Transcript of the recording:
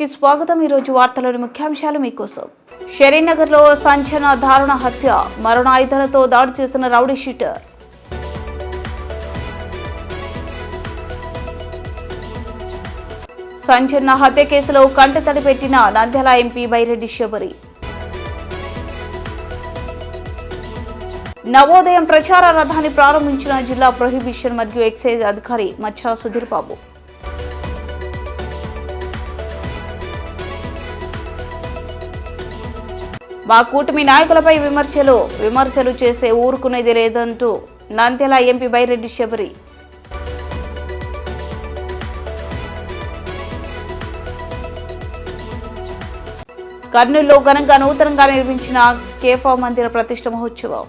కి స్వాగతం. ఈ రోజు వార్తలోని ముఖ్యాంశాలు మీకోసం. షరీనగర్లో సంచలన దారుణ హత్య, మరణాయుధాలతో దాడి చేస్తున్న రౌడీ షీటర్. సంచలన హత్య కేసులో కంటతడి పెట్టిన నంద్యాల ఎంపీ బైరెడ్డి శబరి. నవోదయం ప్రచార రథాన్ని ప్రారంభించిన జిల్లా ప్రొహిబిషన్ మరియు ఎక్సైజ్ అధికారి మచ్చా సుధీర్ బాబు. మా కూటమి నాయకులపై విమర్శలు చేస్తే ఊరుకునేది లేదంటూ నంద్యాల ఎంపీ బైరెడ్డి శబరి. కర్నూలులో ఘనంగా నూతనంగా నిర్మించిన కేఫా మందిర ప్రతిష్ఠ మహోత్సవం.